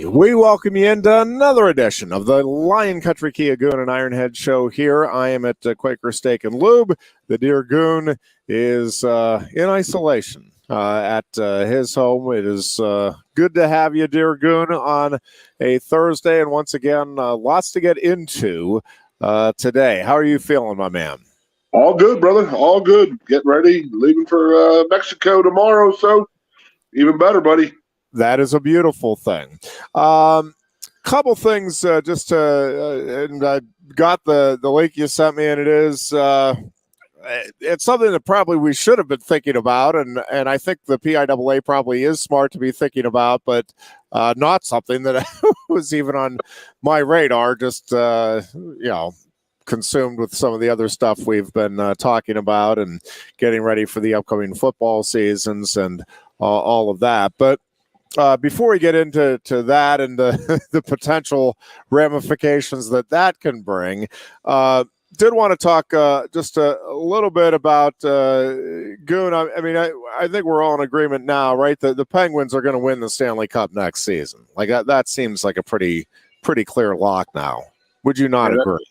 We welcome you into another edition of the Lion Country Kia Goon and Ironhead show here. I am at Quaker Steak Lube. The dear Goon is in isolation at his home. It is good to have you, dear Goon, on a Thursday. And once again, lots to get into today. How are you feeling, my man? All good, brother. All good. Getting ready. Leaving for Mexico tomorrow, so even better, buddy. That is a beautiful thing. Couple things just to, and I got the link you sent me, and it is it's something that probably we should have been thinking about, and I think the PIAA probably is smart to be thinking about, but not something that was even on my radar. Just consumed with some of the other stuff we've been talking about and getting ready for the upcoming football seasons and all of that, but. Before we get into that and the potential ramifications that can bring, did want to talk just a little bit about Goon. I think we're all in agreement now, right? The Penguins are going to win the Stanley Cup next season. Like that seems like a pretty clear lock now. Would you not agree?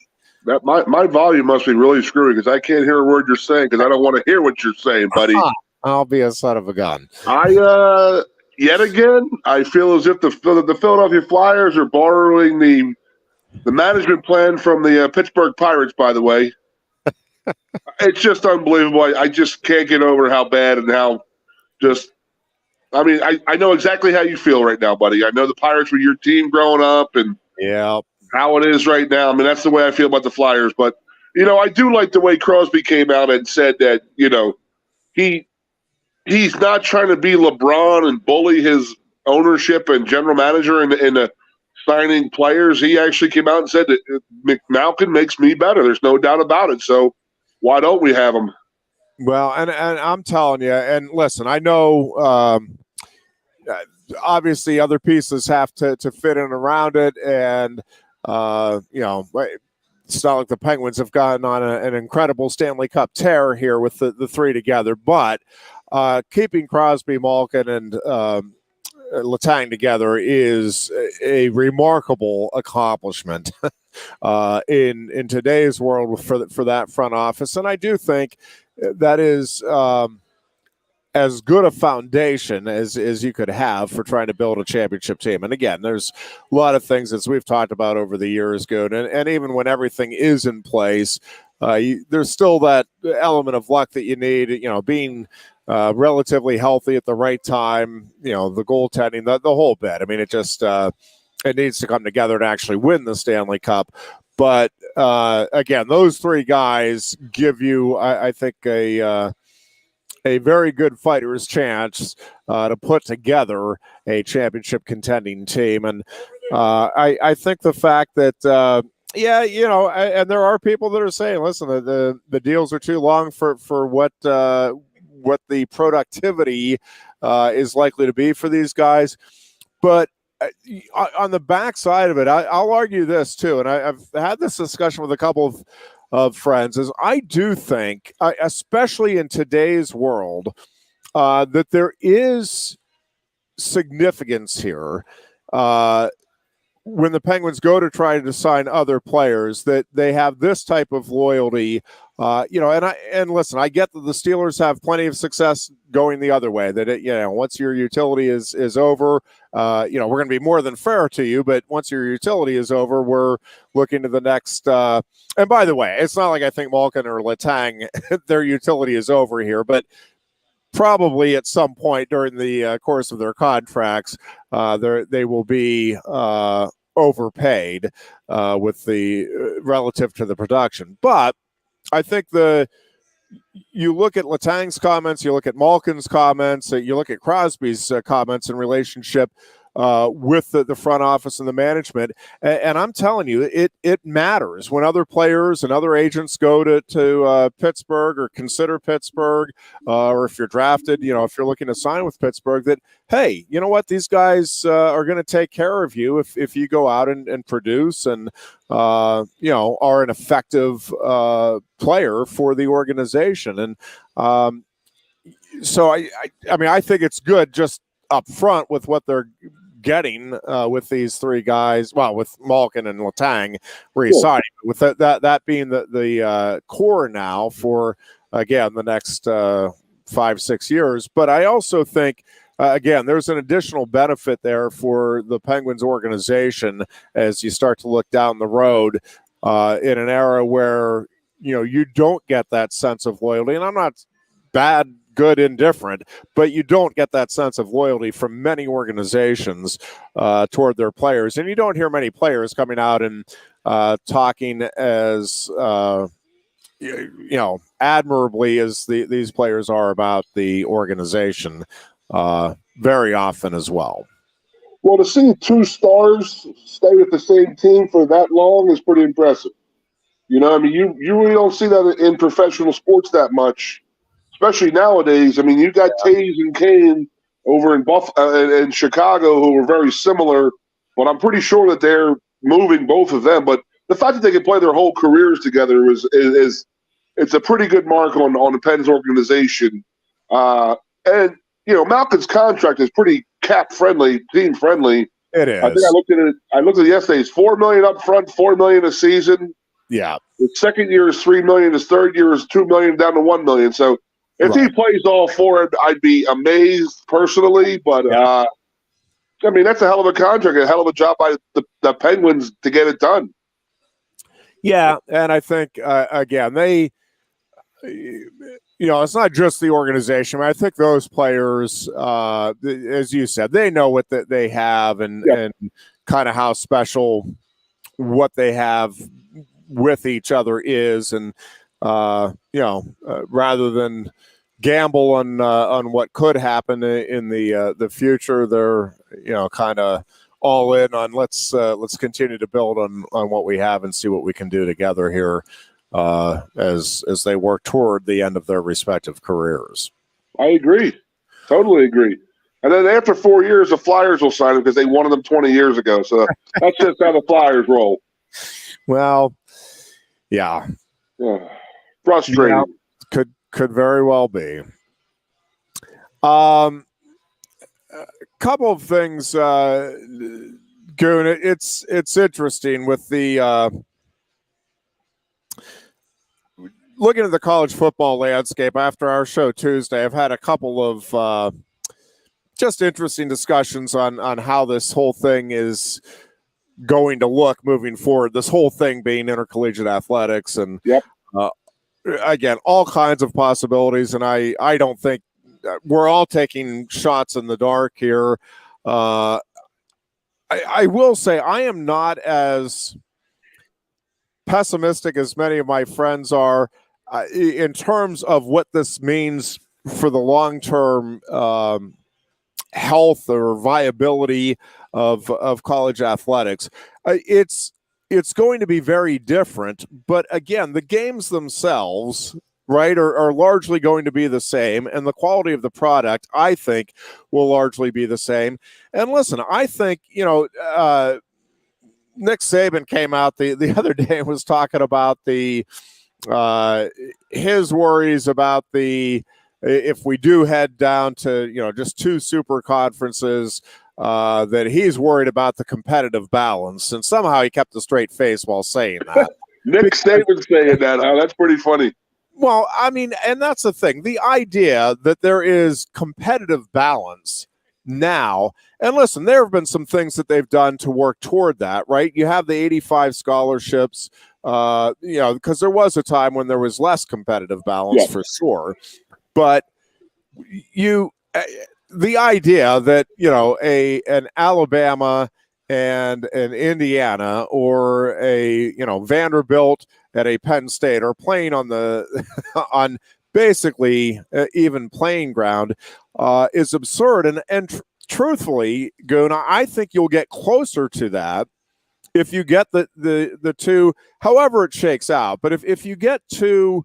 That my volume must be really screwy because I can't hear a word you're saying because I don't want to hear what you're saying, buddy. I'll be a son of a gun. Yet again, I feel as if the Philadelphia Flyers are borrowing the management plan from the Pittsburgh Pirates, by the way. It's just unbelievable. I just can't get over how bad and how just – I know exactly how you feel right now, buddy. I know the Pirates were your team growing up and how it is right now. I mean, that's the way I feel about the Flyers. But, I do like the way Crosby came out and said that, he's not trying to be LeBron and bully his ownership and general manager in signing players. He actually came out and said that Malkin makes me better. There's no doubt about it. So why don't we have him? Well, and I'm telling you, and listen, I know obviously other pieces have to fit in around it, and it's not like the Penguins have gotten on an incredible Stanley Cup tear here with the three together, but keeping Crosby, Malkin, and Letang together is a remarkable accomplishment in today's world for that front office. And I do think that is as good a foundation as you could have for trying to build a championship team. And again, there's a lot of things as we've talked about over the years, Goon, and even when everything is in place, there's still that element of luck that you need, being relatively healthy at the right time, the goaltending, the whole bit. I mean, it just it needs to come together to actually win the Stanley Cup. But again, those three guys give you, I think, a very good fighter's chance to put together a championship contending team. And I think the fact that and there are people that are saying, listen, the deals are too long for what the productivity is likely to be for these guys. But on the backside of it, I'll argue this too, and I've had this discussion with a couple of friends, is I do think, especially in today's world, that there is significance here when the Penguins go to try to sign other players, that they have this type of loyalty, and listen, I get that the Steelers have plenty of success going the other way, that once your utility is over, we're going to be more than fair to you, but once your utility is over, we're looking to the next, and by the way, it's not like I think Malkin or Letang, their utility is over here, but probably at some point during the course of their contracts, they will be overpaid with the relative to the production. But I think you look at Letang's comments, you look at Malkin's comments, you look at Crosby's comments in relationship with the front office and the management. And I'm telling you, it matters when other players and other agents go to Pittsburgh or consider Pittsburgh, or if you're drafted, if you're looking to sign with Pittsburgh, that, hey, you know what, these guys are going to take care of you if you go out and produce and, are an effective player for the organization. And so I think it's good just up front with what they're getting with these three guys, well, with Malkin and Letang re-signing, with that being the core now for, again, the next 5-6 years. But I also think, again, there's an additional benefit there for the Penguins organization as you start to look down the road in an era where, you don't get that sense of loyalty. And I'm not bad, good, indifferent, but you don't get that sense of loyalty from many organizations toward their players. And you don't hear many players coming out and talking as admirably as these players are about the organization very often as well. Well, to see two stars stay with the same team for that long is pretty impressive. You really don't see that in professional sports that much, especially nowadays. I mean, you got Taves and Kane over in Chicago who are very similar, but I'm pretty sure that they're moving, both of them. But the fact that they can play their whole careers together is it's a pretty good mark on the Pens organization. And Malkin's contract is pretty cap friendly, team friendly. It is. I think I looked at it yesterday. It's $4 million up front, $4 million a season. Yeah. The second year is $3 million. His third year is $2 million down to $1 million. So if he plays all four, I'd be amazed personally. But that's a hell of a contract, a hell of a job by the Penguins to get it done. Yeah, and I think again they, it's not just the organization. I think those players, as you said, they know what they have and kind of how special what they have with each other is, and rather than gamble on what could happen in the future, they're kind of all in on let's continue to build on what we have and see what we can do together here as they work toward the end of their respective careers. I agree, totally agree. And then after 4 years, the Flyers will sign him because they wanted them 20 years ago. So that's just how the Flyers roll. Well, yeah. Frustrating. Yeah, could very well be. A couple of things, Goon. It's interesting with the looking at the college football landscape after our show Tuesday. I've had a couple of just interesting discussions on how this whole thing is going to look moving forward. This whole thing being intercollegiate athletics, and again, all kinds of possibilities. And I don't think we're all taking shots in the dark here. I will say I am not as pessimistic as many of my friends are in terms of what this means for the long-term health or viability of college athletics. It's going to be very different, but again, the games themselves, right, are largely going to be the same, and the quality of the product, I think, will largely be the same. And listen, I think, Nick Saban came out the other day and was talking about his worries about if we do head down to, just two super conferences, that he's worried about the competitive balance. And somehow he kept a straight face while saying that. Nick Saban saying that, that's pretty funny. Well, I mean, and that's the thing. The idea that there is competitive balance now, and listen, there have been some things that they've done to work toward that, right? You have the 85 scholarships, because there was a time when there was less competitive balance for sure. But the idea that, an Alabama and an Indiana or a, Vanderbilt at a Penn State are playing on on basically even playing ground is absurd. And truthfully, Goon, I think you'll get closer to that if you get the two, however it shakes out. But if you get two,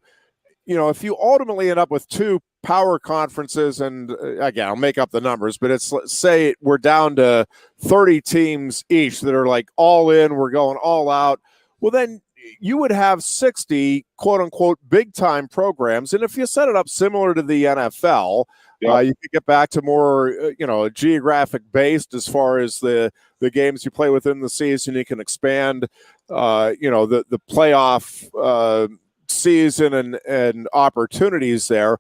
if you ultimately end up with two power conferences, and again, I'll make up the numbers, but let's say we're down to 30 teams each that are like all in, we're going all out. Well, then you would have 60 quote unquote big time programs. And if you set it up similar to the NFL, You could get back to more, geographic based as far as the games you play within the season. You can expand, the playoff season and opportunities there.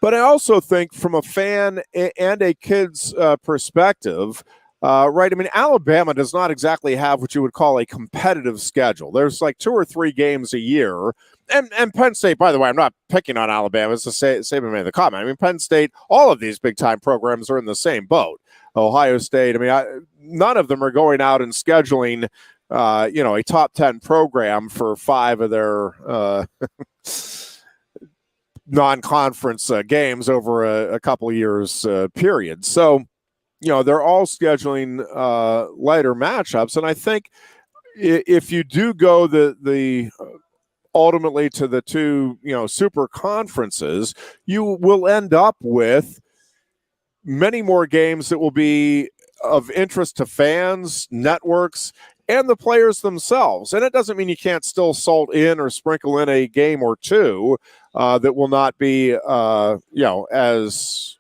But I also think from a fan and a kid's perspective, right? I mean, Alabama does not exactly have what you would call a competitive schedule. There's like 2 or 3 games a year. And Penn State, by the way, I'm not picking on Alabama. It's the same I made the comment. I mean, Penn State, all of these big-time programs are in the same boat. Ohio State, I mean, none of them are going out and scheduling, a top 10 program for 5 of their non-conference games over a couple of years period. So, they're all scheduling lighter matchups. And I think if you do go the ultimately to the 2, super conferences, you will end up with many more games that will be of interest to fans, networks, and the players themselves. And it doesn't mean you can't still salt in or sprinkle in a game or 2 that will not be, as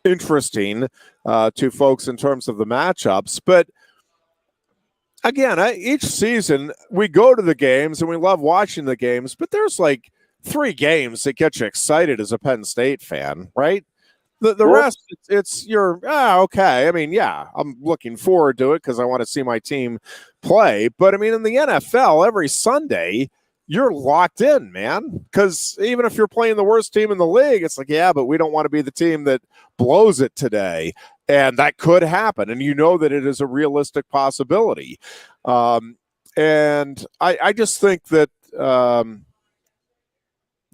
interesting to folks in terms of the matchups. But again, each season we go to the games and we love watching the games, but there's like 3 games that get you excited as a Penn State fan, right? The rest, it's okay. I mean, yeah, I'm looking forward to it because I want to see my team play. But I mean, in the NFL, every Sunday, you're locked in, man. Because even if you're playing the worst team in the league, it's like, yeah, but we don't want to be the team that blows it today. And that could happen. And you know that it is a realistic possibility. And I just think that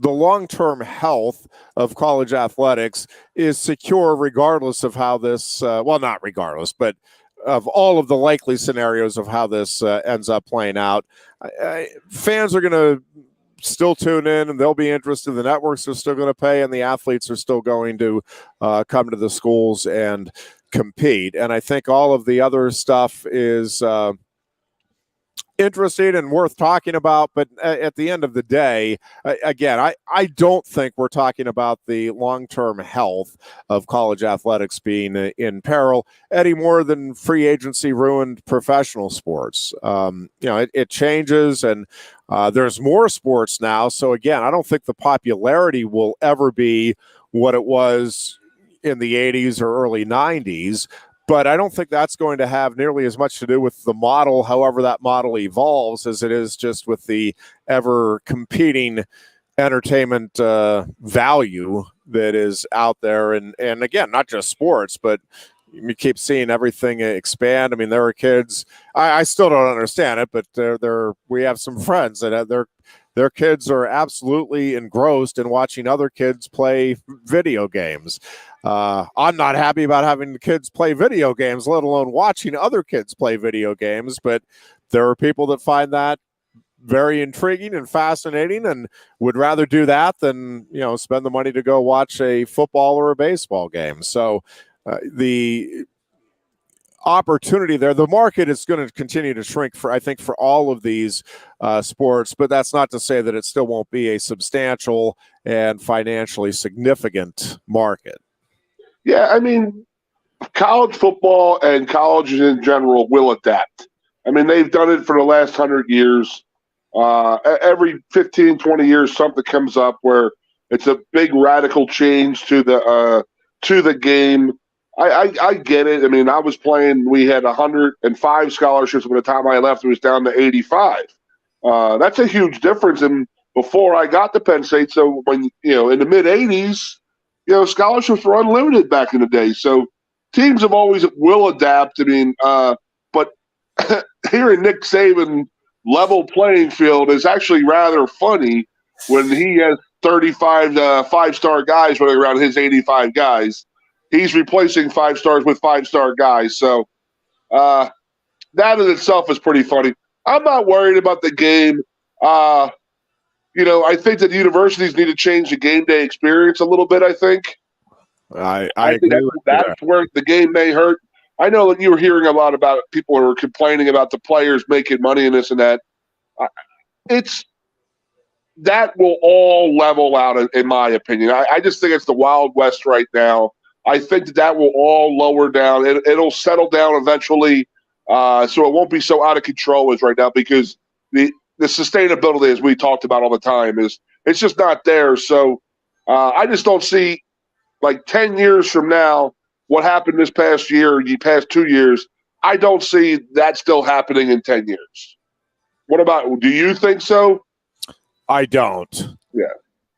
the long-term health of college athletics is secure regardless of how this, not regardless, but of all of the likely scenarios of how this ends up playing out. Fans are going to still tune in and they'll be interested. The networks are still going to pay and the athletes are still going to come to the schools and compete. And I think all of the other stuff is interesting and worth talking about, but at the end of the day, again, I don't think we're talking about the long-term health of college athletics being in peril any more than free agency ruined professional sports. It changes and there's more sports now. So again, I don't think the popularity will ever be what it was in the 80s or early 90s. But I don't think that's going to have nearly as much to do with the model, however that model evolves, as it is just with the ever competing entertainment value that is out there. And again, not just sports, but you keep seeing everything expand. I mean, there are kids, I still don't understand it, but we have some friends that their kids are absolutely engrossed in watching other kids play video games. I'm not happy about having the kids play video games, let alone watching other kids play video games. But there are people that find that very intriguing and fascinating and would rather do that than, spend the money to go watch a football or a baseball game. So the opportunity there, the market is going to continue to shrink for all of these sports, but that's not to say that it still won't be a substantial and financially significant market. Yeah, I mean, college football and colleges in general will adapt. I mean, they've done it for the last 100 years. Every 15, 20 years, something comes up where it's a big radical change to the game. I get it. I mean, I was playing, we had 105 scholarships. By the time I left, it was down to 85. That's a huge difference. And before I got to Penn State, so when, in the mid-'80s, scholarships were unlimited back in the day. So teams have always will adapt. I mean, but hearing Nick Saban level playing field is actually rather funny when he has 35 5-star guys running around his 85 guys. He's replacing 5 stars with 5-star guys. So that in itself is pretty funny. I'm not worried about the game. I think that universities need to change the game day experience a little bit, I think. I think that's where the game may hurt. I know that you were hearing a lot about people who are complaining about the players making money and this and that. that will all level out, in my opinion. I just think it's the Wild West right now. I think that will all lower down. It'll settle down eventually, so it won't be so out of control as right now, because the sustainability, as we talked about all the time, it's just not there. So I just don't see, like 10 years from now, what happened this past year, the past 2 years, I don't see that still happening in 10 years. What about, do you think so? I don't. Yeah.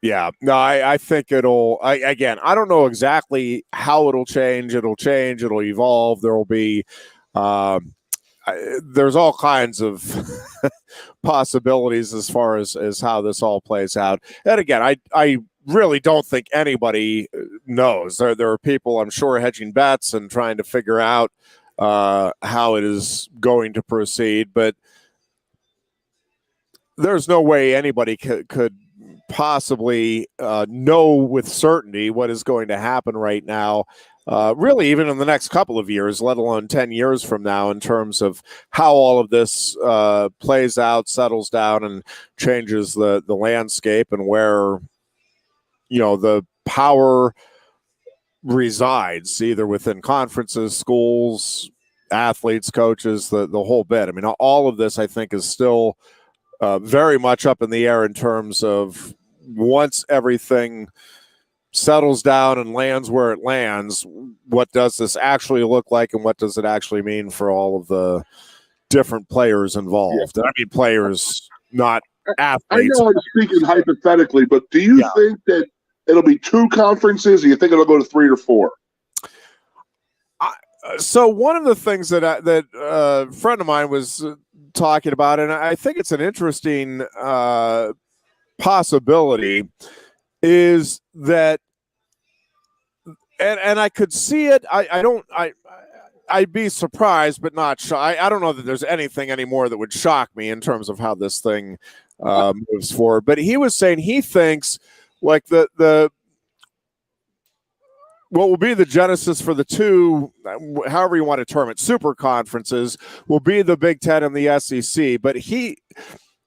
Yeah. No, I think it'll, again, I don't know exactly how it'll change. It'll evolve. There will be, there's all kinds of possibilities as far as how this all plays out. And again, I really don't think anybody knows. There are people, I'm sure, hedging bets and trying to figure out how it is going to proceed, but there's no way anybody could possibly know with certainty what is going to happen right now, really even in the next couple of years, let alone 10 years from now, in terms of how all of this plays out, settles down, and changes the landscape, and where, the power resides, either within conferences, schools, athletes, coaches, the whole bit. I mean, all of this, I think, is still very much up in the air in terms of, once everything settles down and lands where it lands, what does this actually look like, and what does it actually mean for all of the different players involved? Yeah. I mean, players, not athletes. I know I'm speaking hypothetically, but do you think that it'll be 2 conferences, or you think it'll go to 3 or 4? So one of the things that a friend of mine was talking about, and I think it's an interesting possibility, is that, and I could see it. I'd be surprised, but not shocked. I don't know that there's anything anymore that would shock me in terms of how this thing moves forward. But he was saying he thinks, like, the what will be the genesis for the 2, however you want to term it, super conferences, will be the Big Ten and the SEC. But he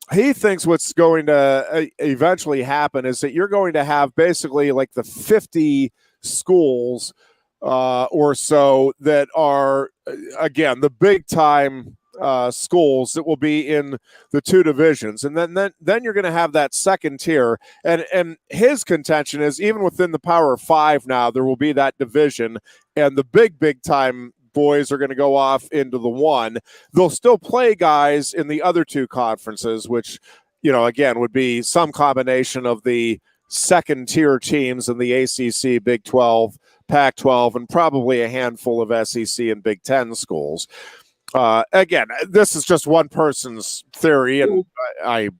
thinks what's going to eventually happen is that you're going to have basically like the 50 schools or so that are, again, the big time schools that will be in the 2 divisions, and then you're going to have that second tier. And his contention is, even within the Power 5 now, there will be that division, and the big time boys are going to go off into the 1. They'll still play guys in the other 2 conferences, which, again, would be some combination of the second tier teams in the ACC, Big 12, Pac-12, and probably a handful of SEC and Big 10 schools. Again, this is just one person's theory, and I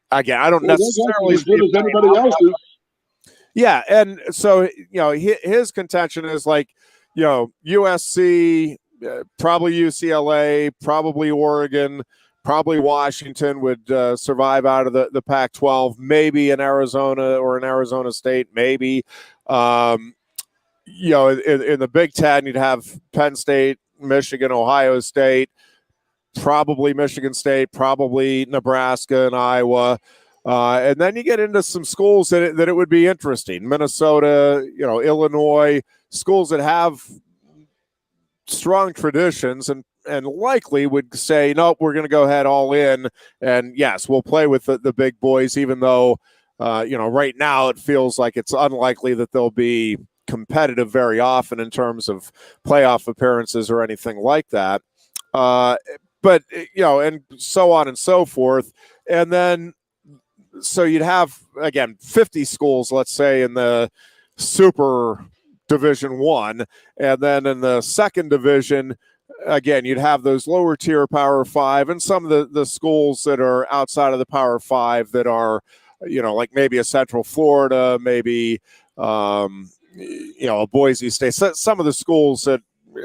don't necessarily. As good as anybody else's. Yeah, and so his contention is, like, USC, probably UCLA, probably Oregon, probably Washington would survive out of the Pac-12. Maybe in Arizona or in Arizona State, maybe. In the Big Ten, you'd have Penn State, Michigan, Ohio State, probably Michigan State, probably Nebraska and Iowa. And then you get into some schools that it would be interesting. Minnesota, Illinois, schools that have strong traditions and likely would say, nope, we're going to go ahead all in. And yes, we'll play with the big boys, even though, right now it feels like it's unlikely that they'll be competitive very often in terms of playoff appearances or anything like that. But, and so on and so forth. And then, so you'd have, again, 50 schools, let's say, in the Super Division 1. And then in the second division, again, you'd have those lower tier Power 5 and some of the schools that are outside of the Power 5 that are, like maybe a Central Florida, maybe, a Boise State, some of the schools that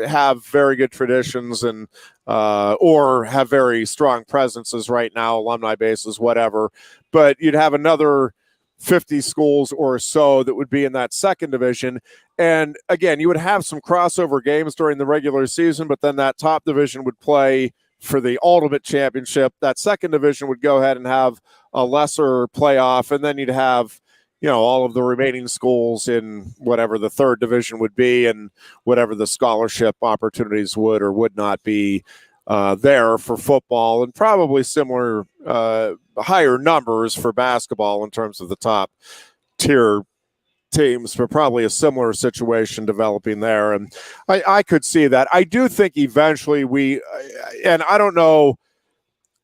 have very good traditions and or have very strong presences right now, alumni bases, whatever. But you'd have another 50 schools or so that would be in that second division. And again, you would have some crossover games during the regular season, but then that top division would play for the ultimate championship. That second division would go ahead and have a lesser playoff, and then you'd have, all of the remaining schools in whatever the third division would be and whatever the scholarship opportunities would or would not be there for football, and probably similar higher numbers for basketball in terms of the top tier teams, but probably a similar situation developing there. And I could see that. I do think eventually and I don't know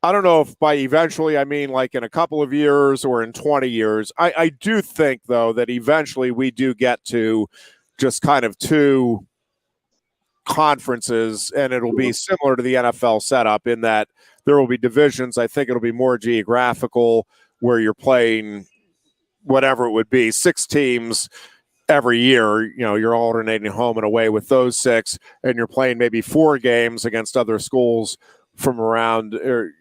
if by eventually I mean like in a couple of years or in 20 years. I do think, though, that eventually we do get to just kind of two conferences, and it'll be similar to the NFL setup in that there will be divisions. I think it'll be more geographical, where you're playing whatever it would be, 6 teams every year. You're alternating home and away with those 6, and you're playing maybe 4 games against other schools from around, or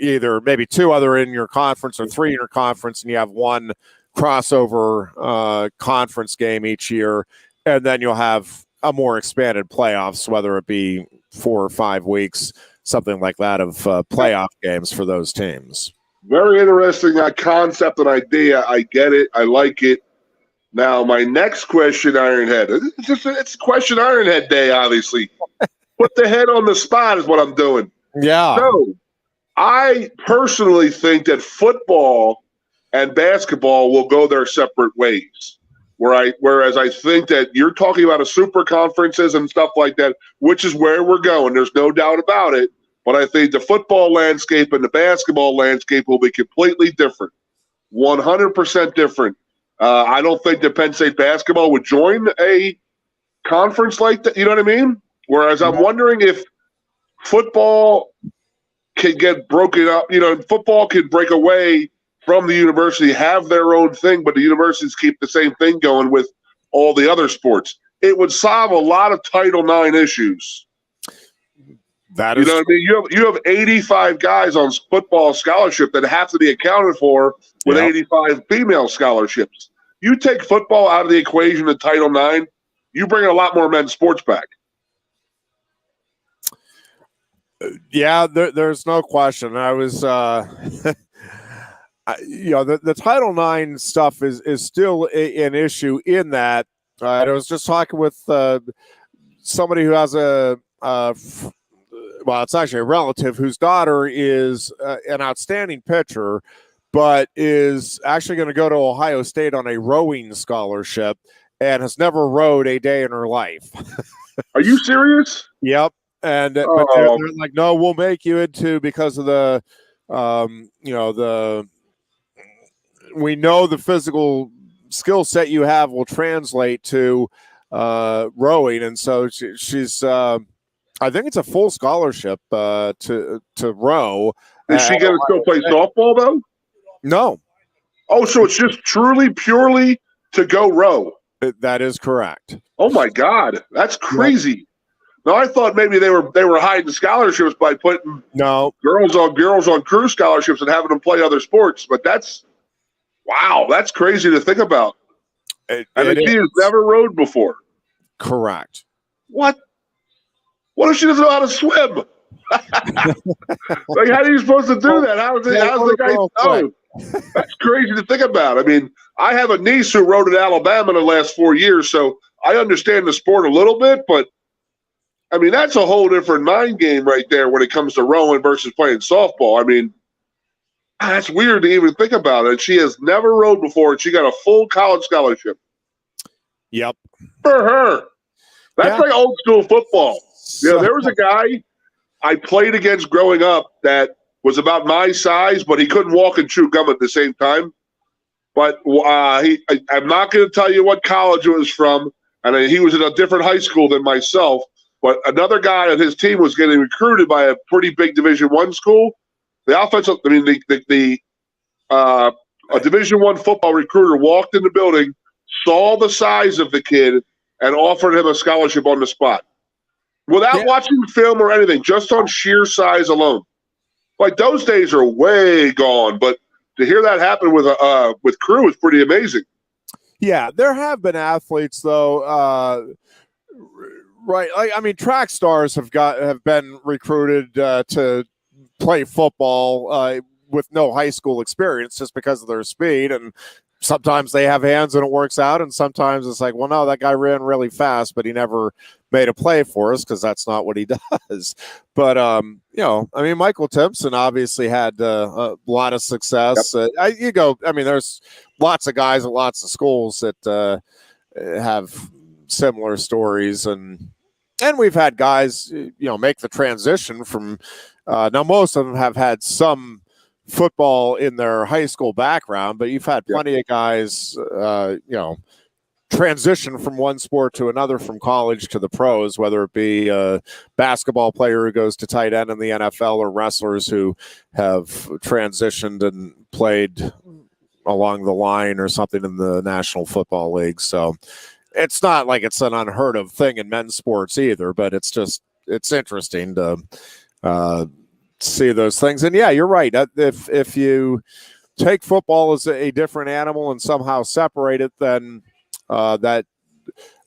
either maybe 2 other in your conference or 3 in your conference, and you have 1 crossover conference game each year, and then you'll have a more expanded playoffs, whether it be 4 or 5 weeks, something like that, of playoff games for those teams. Very interesting concept and idea. I get it. I like it. Now, my next question, Ironhead. It's question Ironhead day, obviously. Put the head on the spot is what I'm doing. Yeah. So, I personally think that football and basketball will go their separate ways. Whereas I think that you're talking about a super conferences and stuff like that, which is where we're going. There's no doubt about it. But I think the football landscape and the basketball landscape will be completely different, 100% different. I don't think that Penn State basketball would join a conference like that. You know what I mean? Whereas I'm wondering if football can get broken up. Football can break away from the university, have their own thing, but the universities keep the same thing going with all the other sports. It would solve a lot of Title IX issues. That is, what I mean? You have 85 guys on football scholarship that have to be accounted for with 85 female scholarships. You take football out of the equation in Title IX, you bring a lot more men's sports back. Yeah, there's no question. I was, the Title IX stuff is still an issue in that. I was just talking with somebody who has it's actually a relative whose daughter is an outstanding pitcher, but is actually going to go to Ohio State on a rowing scholarship and has never rowed a day in her life. Are you serious? Yep. And but they're like, no, we'll make you into, because of the, we know the physical skill set you have will translate to rowing, and so she's. I think it's a full scholarship to row. Is she going to still play softball though? No. Oh, so it's just purely to go row. That is correct. Oh my God, that's crazy. Now I thought maybe they were hiding scholarships by putting girls on crew scholarships and having them play other sports, but that's crazy to think about. And she has never rowed before. Correct. What? What if she doesn't know how to swim? Like, how are you supposed to do that? How's the guy know? That's crazy to think about. I mean, I have a niece who rowed at Alabama in the last 4 years, so I understand the sport a little bit, but I mean, that's a whole different mind game right there when it comes to rowing versus playing softball. I mean, that's weird to even think about it. She has never rowed before, and she got a full college scholarship. Yep. For her. That's like old school football. There was a guy I played against growing up that was about my size, but he couldn't walk and chew gum at the same time. But I'm not going to tell you what college it was from, and he was in a different high school than myself. But another guy on his team was getting recruited by a pretty big Division I school. The offensive, a Division I football recruiter walked in the building, saw the size of the kid, and offered him a scholarship on the spot. Without watching film or anything, just on sheer size alone. Like, those days are way gone, but to hear that happen with crew is pretty amazing. Yeah, there have been athletes, though, Right. I mean, track stars have been recruited to play football with no high school experience just because of their speed, and sometimes they have hands and it works out, and sometimes it's like, well, no, that guy ran really fast, but he never made a play for us because that's not what he does. But I mean, Michael Timpson obviously had a lot of success. Yep. There's lots of guys at lots of schools that have similar stories, and we've had guys make the transition from now most of them have had some football in their high school background, but you've had plenty of guys transition from one sport to another, from college to the pros, whether it be a basketball player who goes to tight end in the NFL or wrestlers who have transitioned and played along the line or something in the National Football League. So it's not like it's an unheard of thing in men's sports either, but it's interesting to see those things. And yeah, you're right. If you take football as a different animal and somehow separate it, then that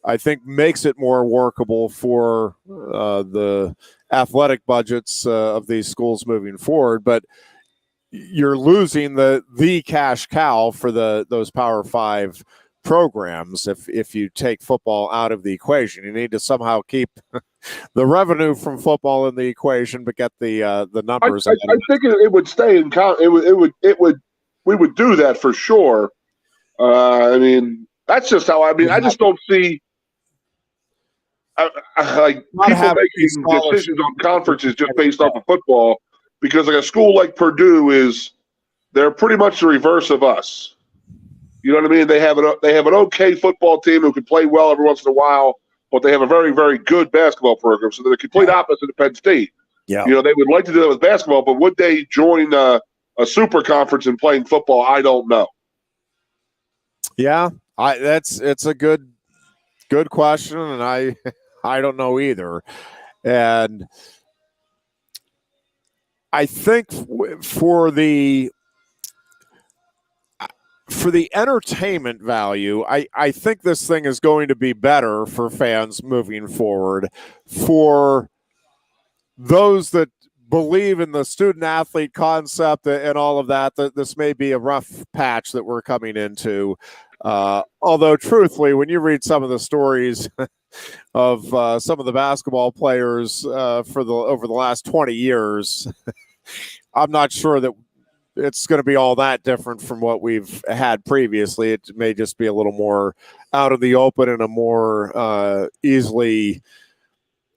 I think makes it more workable for the athletic budgets of these schools moving forward. But you're losing the cash cow for those Power 5 programs if you take football out of the equation. You need to somehow keep the revenue from football in the equation, but get the numbers. I think it would stay in we would do that for sure. I mean, that's just how I just don't see like people making decisions on conferences just based off of football, because like a school like Purdue they're pretty much the reverse of us. You know what I mean? They have an okay football team who can play well every once in a while, but they have a very, very good basketball program. So they're the complete opposite of Penn State. Yeah. They would like to do that with basketball, but would they join a super conference in playing football? I don't know. Yeah, it's a good question, and I don't know either. And I think for the entertainment value, I think this thing is going to be better for fans moving forward. For those that believe in the student athlete concept and all of that this may be a rough patch that we're coming into. Although truthfully, when you read some of the stories of some of the basketball players over the last 20 years, I'm not sure that it's going to be all that different from what we've had previously. It may just be a little more out of the open and a more easily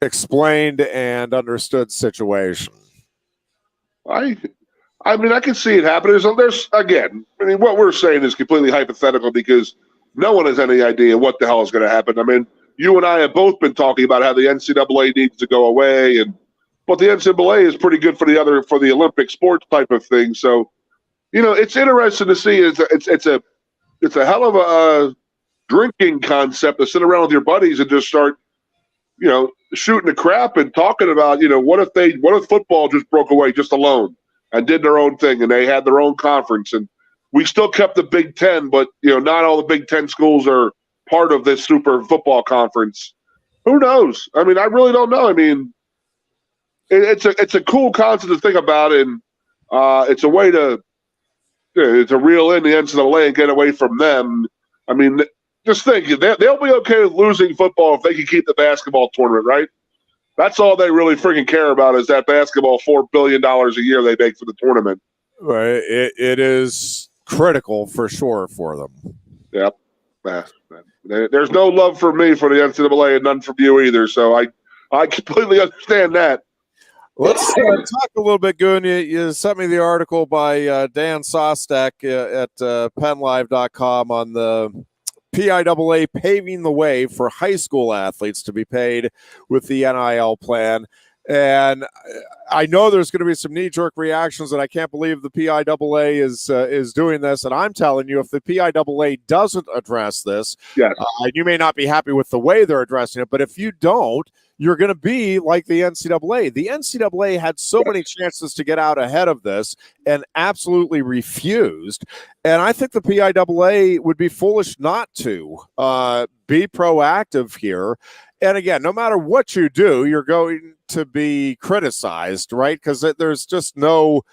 explained and understood situation. I mean, I can see it happening. There's again, what we're saying is completely hypothetical because no one has any idea what the hell is going to happen. I mean, you and I have both been talking about how the NCAA needs to go away, but the NCAA is pretty good for the Olympic sports type of thing. So, it's interesting to see. It's a hell of a drinking concept to sit around with your buddies and just start, shooting the crap and talking about, what if football just broke away just alone and did their own thing and they had their own conference and we still kept the Big Ten, but not all the Big Ten schools are part of this super football conference. Who knows? I mean, I really don't know. I mean, it's a cool concept to think about, and it's a way to reel in the NCAA and get away from them. I mean, just think, they'll be okay with losing football if they can keep the basketball tournament, right? That's all they really freaking care about is that basketball $4 billion a year they make for the tournament. Right. It is critical for sure for them. Yep. There's no love for me for the NCAA and none from you either, so I completely understand that. Let's talk a little bit, Goon. You sent me the article by Dan Sostek at PennLive.com on the PIAA paving the way for high school athletes to be paid with the NIL plan. And I know there's going to be some knee-jerk reactions, and I can't believe the PIAA is doing this. And I'm telling you, if the PIAA doesn't address this, yes. You may not be happy with the way they're addressing it, but if you don't, you're going to be like the NCAA. The NCAA had so many chances to get out ahead of this and absolutely refused. And I think the PIAA would be foolish not to be proactive here And again, no matter what you do, you're going to be criticized, right? Because there's just no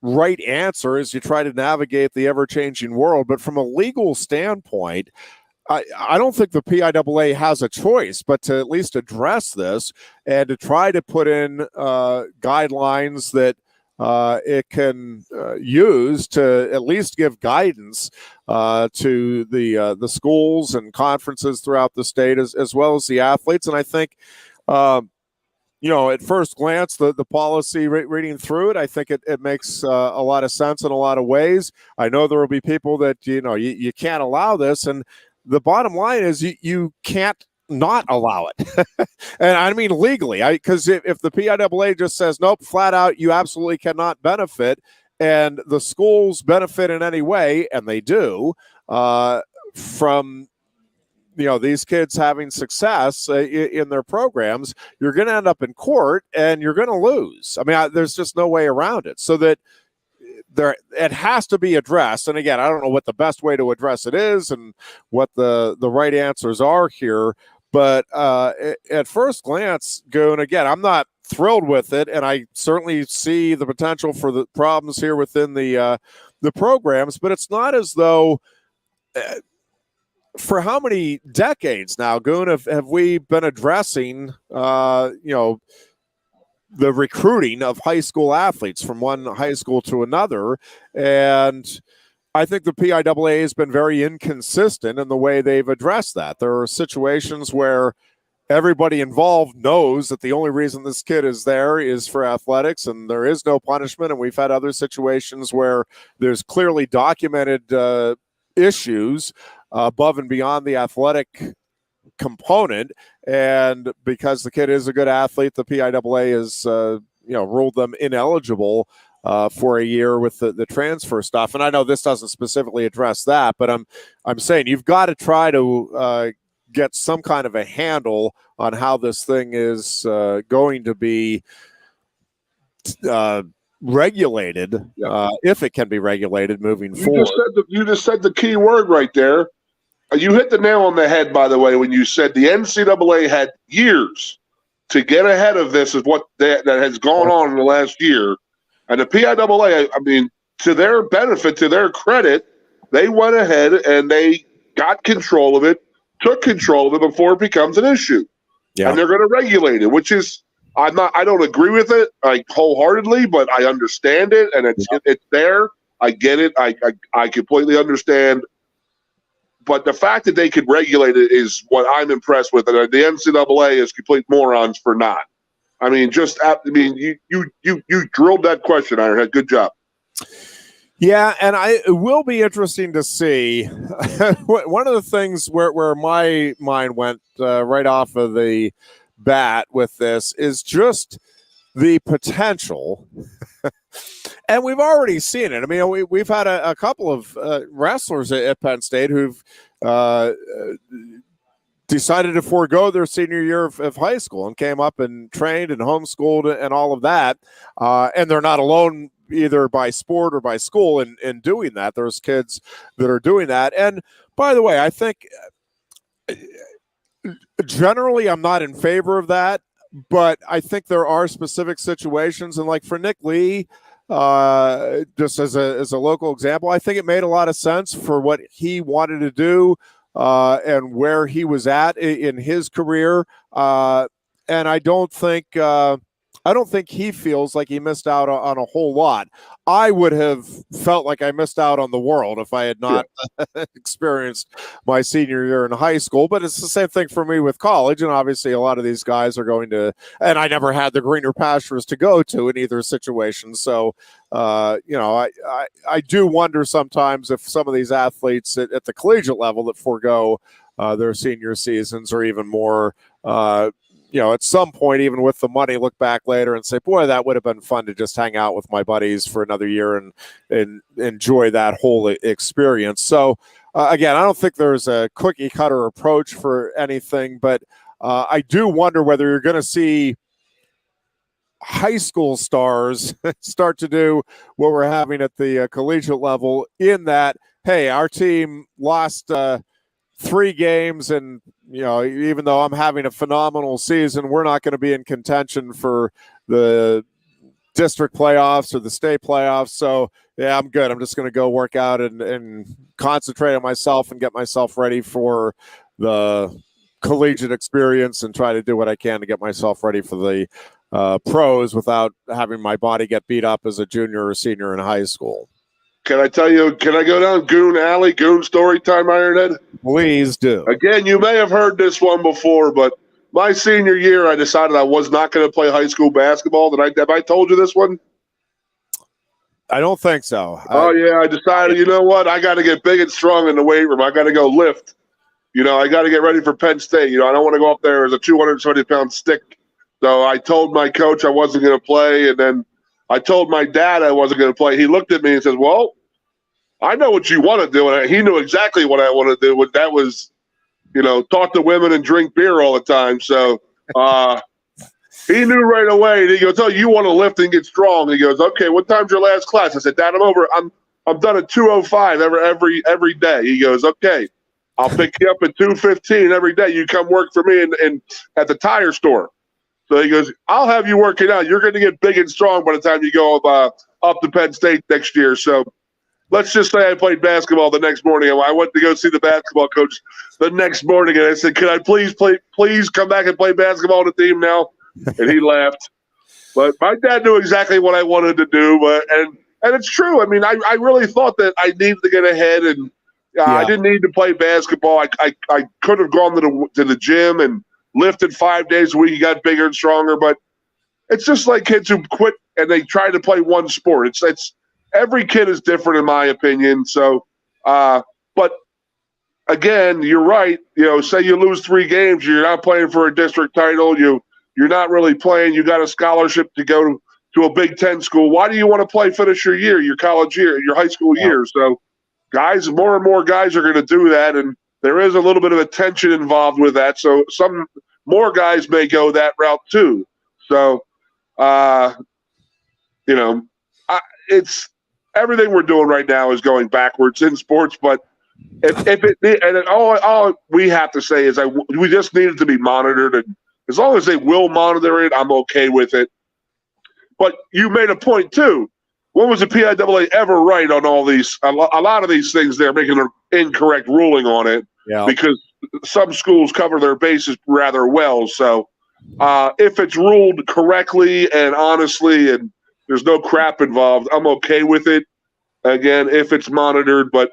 right answer as you try to navigate the ever-changing world. But from a legal standpoint, I don't think the PIAA has a choice but to at least address this and to try to put in guidelines that it can use to at least give guidance to the schools and conferences throughout the state, as well as the athletes. And I think, at first glance, the policy, reading through it, I think it makes a lot of sense in a lot of ways. I know there will be people that, you can't allow this. And the bottom line is you can't not allow it. And I mean legally, because if the PIAA just says, nope, flat out, you absolutely cannot benefit, and the schools benefit in any way, and they do, from these kids having success in their programs, you're going to end up in court and you're going to lose. I mean, there's just no way around it. So that it has to be addressed. And again, I don't know what the best way to address it is and what the right answers are here. But at first glance, Goon, again, I'm not thrilled with it, and I certainly see the potential for the problems here within the programs. But it's not as though for how many decades now, Goon, have we been addressing the recruiting of high school athletes from one high school to another? And I think the PIAA has been very inconsistent in the way they've addressed that. There are situations where everybody involved knows that the only reason this kid is there is for athletics, and there is no punishment. And we've had other situations where there's clearly documented issues above and beyond the athletic component, and because the kid is a good athlete, the PIAA has ruled them ineligible for a year with the transfer stuff. And I know this doesn't specifically address that, but I'm saying you've got to try to get some kind of a handle on how this thing is going to be regulated, if it can be regulated moving forward. You just said the key word right there. You hit the nail on the head, by the way, when you said the NCAA had years to get ahead of this, is what that has gone on in the last year. And the PIAA, I mean, to their benefit, to their credit, they went ahead and they got control of it, took control of it before it becomes an issue. Yeah. And they're going to regulate it, which is, I don't agree with it wholeheartedly, but I understand it, and it's there. I get it. I completely understand. But the fact that they could regulate it is what I'm impressed with. And the NCAA is complete morons for not. I mean, you drilled that question, Ironhead. Good job. Yeah, and it will be interesting to see. One of the things where my mind went right off of the bat with this is just the potential. And we've already seen it. I mean, we've had a couple of wrestlers at Penn State who've decided to forego their senior year of high school and came up and trained and homeschooled and all of that. And they're not alone either by sport or by school in doing that. There's kids that are doing that. And by the way, I think generally I'm not in favor of that, but I think there are specific situations. And like for Nick Lee, just as a local example, I think it made a lot of sense for what he wanted to do and where he was at in his career. And I don't think he feels like he missed out on a whole lot. I would have felt like I missed out on the world if I had not experienced my senior year in high school. But it's the same thing for me with college. And obviously a lot of these guys are going to, and I never had the greener pastures to go to in either situation. So, I do wonder sometimes if some of these athletes at the collegiate level that forego their senior seasons or even more, at some point, even with the money, look back later and say, boy, that would have been fun to just hang out with my buddies for another year and enjoy that whole experience. So, again, I don't think there's a cookie cutter approach for anything, but I do wonder whether you're going to see high school stars start to do what we're having at the collegiate level, in that, hey, our team lost 3 games, and even though I'm having a phenomenal season, we're not going to be in contention for the district playoffs or the state playoffs. So yeah, I'm good. I'm just going to go work out and concentrate on myself and get myself ready for the collegiate experience and try to do what I can to get myself ready for the pros without having my body get beat up as a junior or senior in high school. Can I tell you, can I go down Goon Alley, Goon story time, Ironhead? Please do. Again, you may have heard this one before, but my senior year, I decided I was not going to play high school basketball. Have I told you this one? I don't think so. I decided, you know what? I got to get big and strong in the weight room. I got to go lift. I got to get ready for Penn State. I don't want to go up there as a 270-pound stick. So I told my coach I wasn't going to play, and then I told my dad I wasn't going to play. He looked at me and says, well, I know what you want to do. And he knew exactly what I wanted to do. That was, talk to women and drink beer all the time. So he knew right away. And he goes, oh, you want to lift and get strong. He goes, okay, what time's your last class? I said, Dad, I'm done at 2:05 every day. He goes, okay, I'll pick you up at 2:15 every day. You come work for me and at the tire store. So he goes, I'll have you working out. You're going to get big and strong by the time you go up to Penn State next year. So let's just say I played basketball the next morning. I went to go see the basketball coach the next morning, and I said, can I please come back and play basketball on the team now? And he laughed. But my dad knew exactly what I wanted to do. And it's true. I mean, I really thought that I needed to get ahead, and I didn't need to play basketball. I could have gone to the gym and lifted 5 days a week. You got bigger and stronger. But it's just like kids who quit and they try to play one sport. It's every kid is different, in my opinion. So, but again, you're right. Say you lose 3 games, you're not playing for a district title. You're not really playing. You got a scholarship to go to a Big Ten school. Why do you want to finish your year, your college year, your high school year? So, guys, more and more guys are going to do that, and there is a little bit of a tension involved with that. So, some more guys may go that route too. So, it's everything we're doing right now is going backwards in sports. But all we have to say is we just need it to be monitored, and as long as they will monitor it, I'm okay with it. But you made a point too. When was the PIAA ever right on all these? A lot of these things, they're making an incorrect ruling on it because some schools cover their bases rather well. So if it's ruled correctly and honestly and there's no crap involved, I'm okay with it. Again, if it's monitored. But,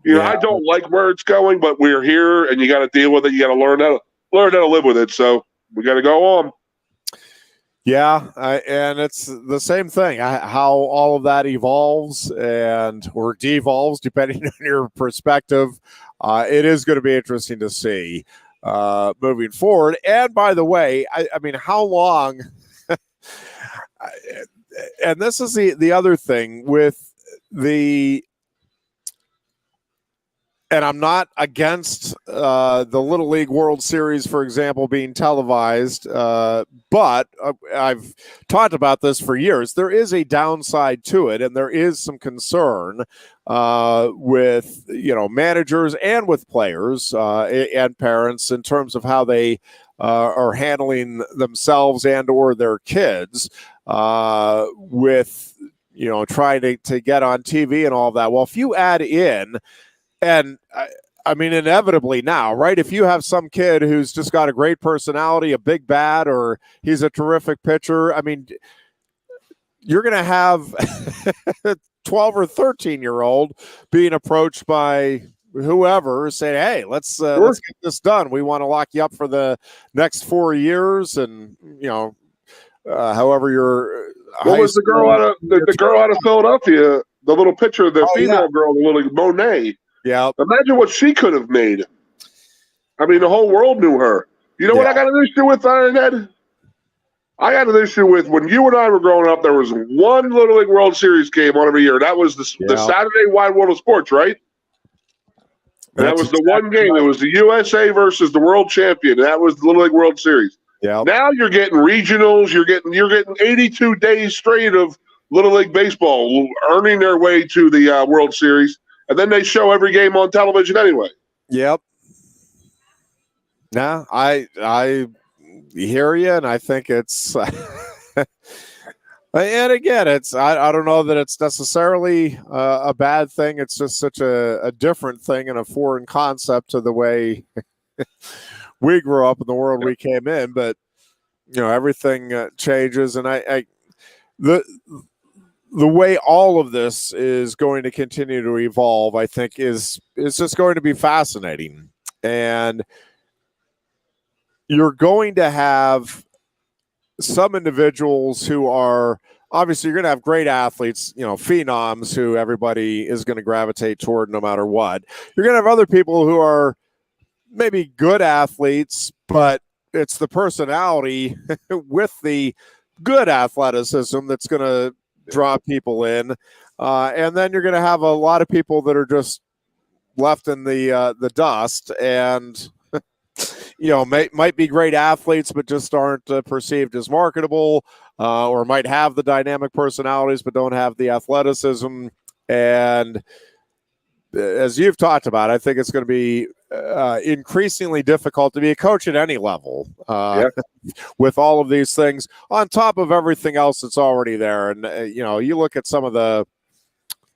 I don't like where it's going, but we're here and you got to deal with it. You got to learn how to live with it. So we got to go on. Yeah, and it's the same thing, how all of that evolves or devolves, depending on your perspective. It is going to be interesting to see moving forward. And by the way, I mean, how long – and this is the other thing with and I'm not against the Little League World Series, for example, being televised, but I've talked about this for years. There is a downside to it, and there is some concern with managers and with players and parents in terms of how they are handling themselves and or their kids with trying to get on TV and all of that. Well, if you add in. And I mean, inevitably now, right? If you have some kid who's just got a great personality, a big bat, or he's a terrific pitcher, I mean, you're going to have 12 or 13-year-old being approached by whoever saying, hey, let's get this done. We want to lock you up for the next 4 years. And, however you're. What was the girl out of Philadelphia, the little pitcher, the female girl, the little Monet? Yeah. Imagine what she could have made. I mean, the whole world knew her. You know what I got an issue with, Ironhead? I got an issue with when you and I were growing up, there was one Little League World Series game on every year. That was the Saturday Wide World of Sports, right? That was the one game. It was the USA versus the world champion. That was the Little League World Series. Yeah. Now you're getting regionals. You're getting 82 days straight of Little League Baseball earning their way to the World Series. And then they show every game on television anyway. Yep. No, I hear you, and I think it's. And again, I don't know that it's necessarily a bad thing. It's just such a different thing and a foreign concept to the way we grew up in the world we came in. But everything changes, and the way all of this is going to continue to evolve, I think, is just going to be fascinating. And you're going to have some individuals who are obviously, you're going to have great athletes, phenoms who everybody is going to gravitate toward no matter what. You're going to have other people who are maybe good athletes, but it's the personality with the good athleticism that's going to draw people in. And then you're going to have a lot of people that are just left in the dust and might be great athletes, but just aren't perceived as marketable, or might have the dynamic personalities, but don't have the athleticism. And as you've talked about, I think it's going to be increasingly difficult to be a coach at any level with all of these things on top of everything else that's already there. And, you look at some of the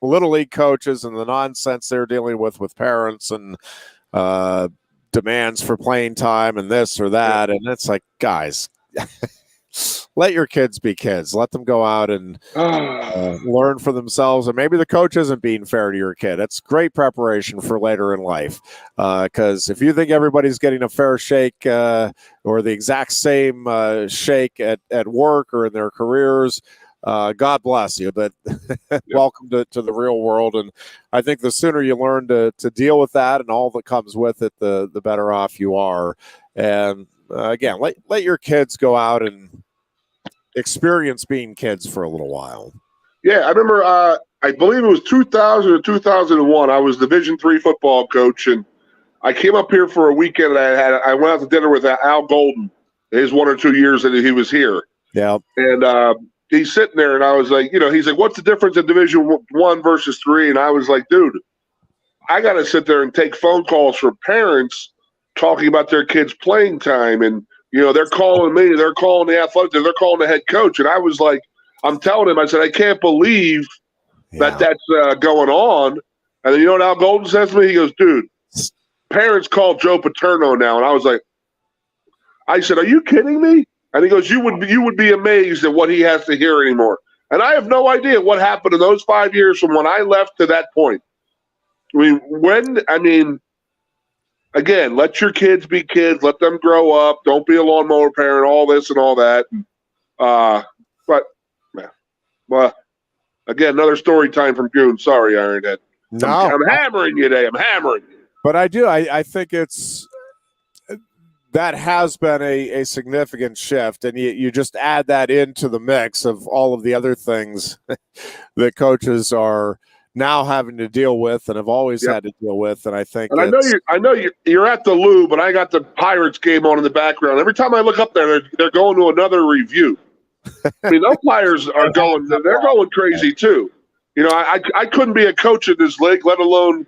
Little League coaches and the nonsense they're dealing with parents and demands for playing time and this or that. And it's like, guys, let your kids be kids. Let them go out and learn for themselves. And maybe the coach isn't being fair to your kid. It's great preparation for later in life. Because if you think everybody's getting a fair shake or the exact same shake at work or in their careers, God bless you, but welcome to the real world. And I think the sooner you learn to deal with that and all that comes with it, the better off you are. And again, let your kids go out and experience being kids for a little while. Yeah, I remember, I believe it was 2000 or 2001. I was Division III football coach, and I came up here for a weekend, and I went out to dinner with Al Golden, his 1 or 2 years that he was here. Yeah. And he's sitting there, and I was like, he's like, what's the difference in Division I versus III? And I was like, dude, I got to sit there and take phone calls from parents talking about their kids' playing time. And, they're calling me, they're calling the athletic, they're calling the head coach. And I was like, I'm telling him, I said, I can't believe that's going on. And then you know what Al Golden says to me? He goes, dude, parents call Joe Paterno now. And I was like, I said, are you kidding me? And he goes, you would be amazed at what he has to hear anymore. And I have no idea what happened in those 5 years from when I left to that point. Again, let your kids be kids. Let them grow up. Don't be a lawnmower parent, all this and all that. Well, again, another story time from Goon. Sorry, Ironhead. No. I'm hammering you today. I'm hammering you. But I do. I think that has been a significant shift, and you just add that into the mix of all of the other things that coaches are now having to deal with and have always had to deal with. And I think, and I know you're at the Lube, but I got the Pirates game on in the background. Every time I look up there, they're going to another review. I mean, those players are they're going crazy too. I couldn't be a coach in this league, let alone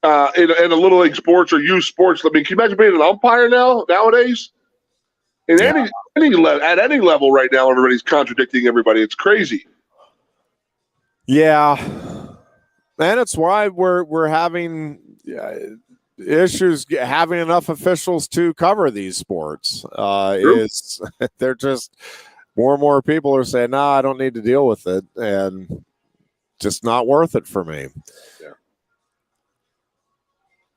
in a Little League sports or youth sports. I mean, can you imagine being an umpire nowadays? At any level right now, everybody's contradicting everybody. It's crazy. Yeah, and it's why we're having issues having enough officials to cover these sports. They're just more and more people are saying, "No, I don't need to deal with it," and just not worth it for me. Yeah.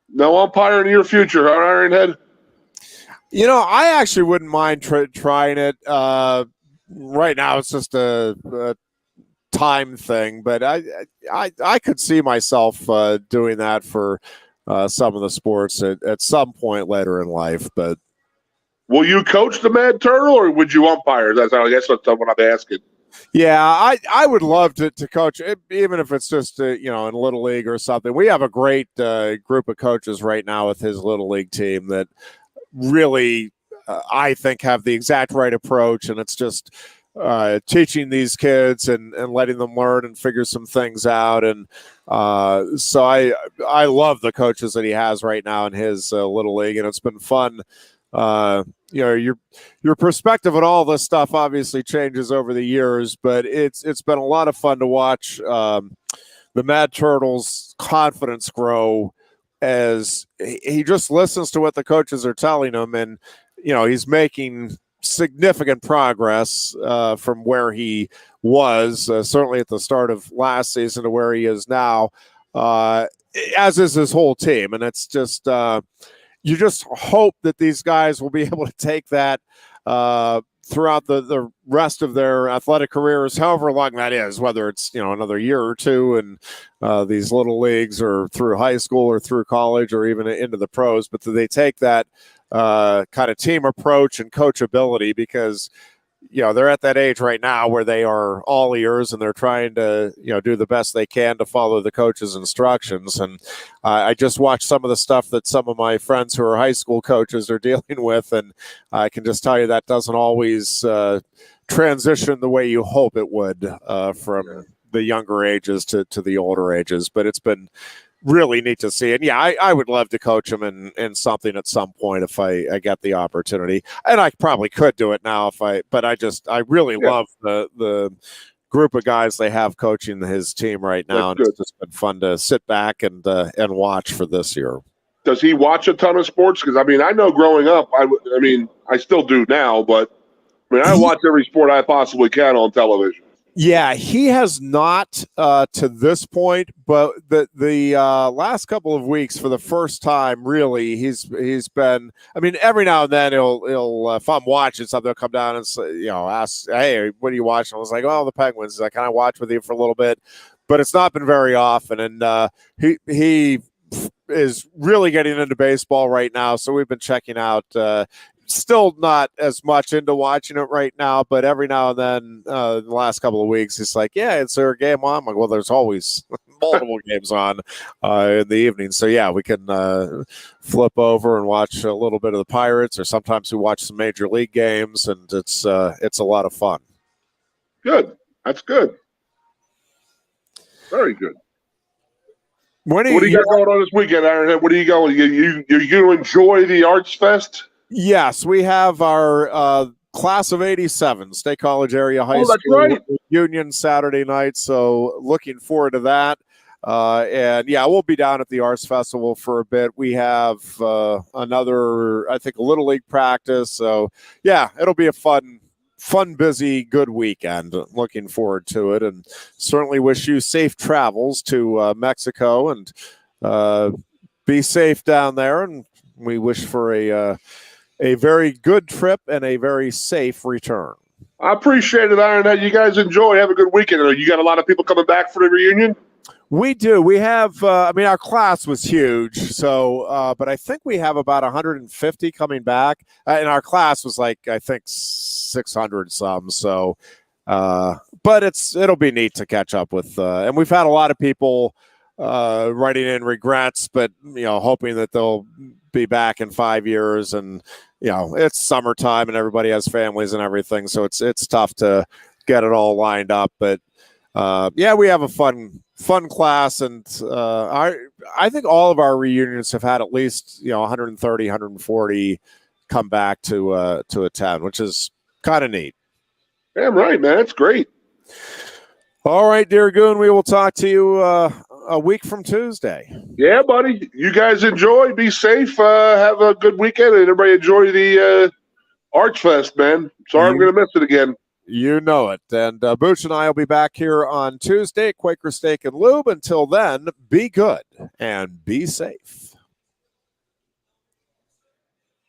No umpire in your future, huh, Ironhead? I actually wouldn't mind trying it. Right now, it's just a time thing, but I could see myself doing that for some of the sports at some point later in life. But will you coach the Mad Turtle, or would you umpire? That's what I'm asking. Yeah, I would love to coach, even if it's just in Little League or something. We have a great group of coaches right now with his Little League team that really I think have the exact right approach, and it's just teaching these kids and letting them learn and figure some things out. And so I love the coaches that he has right now in his little league, and it's been fun. Your perspective on all this stuff obviously changes over the years, but it's been a lot of fun to watch the Mad Turtle's confidence grow as he just listens to what the coaches are telling him, and he's making significant progress from where he was certainly at the start of last season to where he is now, as is his whole team. And it's just you just hope that these guys will be able to take that throughout the rest of their athletic careers, however long that is, whether it's another year or two in these little leagues or through high school or through college or even into the pros, but they take that kind of team approach and coachability, because they're at that age right now where they are all ears and they're trying to do the best they can to follow the coach's instructions. And I just watched some of the stuff that some of my friends who are high school coaches are dealing with, and I can just tell you that doesn't always transition the way you hope it would from the younger ages to the older ages. But it's been really neat to see. And I would love to coach him in something at some point if I get the opportunity. And I probably could do it now but I really love the group of guys they have coaching his team right now. And it's just been fun to sit back and watch for this year. Does he watch a ton of sports? Because I know growing up, I still do now, but I watch every sport I possibly can on television. Yeah, he has not to this point, but the last couple of weeks, for the first time, really, he's been. Every now and then he'll if I'm watching something, he'll come down and say, ask, "Hey, what are you watching?" I was like, "Oh, the Penguins." He's like, "Can I watch with you for a little bit?" But it's not been very often, and he is really getting into baseball right now. So we've been checking out. Still not as much into watching it right now, but every now and then the last couple of weeks, it's like, is there a game on? I'm like, well, there's always multiple games on in the evening. So, we can flip over and watch a little bit of the Pirates, or sometimes we watch some Major League games, and it's a lot of fun. Good. That's good. Very good. What do you got going on this weekend, Ironhead? What are you going? You going to enjoy the Arts Fest? Yes, we have our class of 87 State College Area High School reunion Saturday night, so looking forward to that. And we'll be down at the Arts Festival for a bit. We have another, I think, a Little League practice. So, it'll be a fun, busy, good weekend. Looking forward to it, and certainly wish you safe travels to Mexico, and be safe down there. And we wish for a very good trip and a very safe return. I appreciate it, Ironhead. You guys enjoy. Have a good weekend. You got a lot of people coming back for the reunion? We do. We have, our class was huge. So, but I think we have about 150 coming back. And our class was I think 600 some. So, but it'll be neat to catch up with. And we've had a lot of people writing in regrets, but, hoping that they'll be back in 5 years. And it's summertime and everybody has families and everything, so it's tough to get it all lined up. But we have a fun class, and I think all of our reunions have had at least 130 140 come back to attend, which is kind of neat. Damn right, man. It's great. All right, dear Goon, we will talk to you a week from Tuesday. Yeah, buddy. You guys enjoy. Be safe. Have a good weekend, and everybody enjoy the Arts Fest, man. Sorry I'm going to miss it again. You know it. And Booch and I will be back here on Tuesday at Quaker Steak and Lube. Until then, be good and be safe.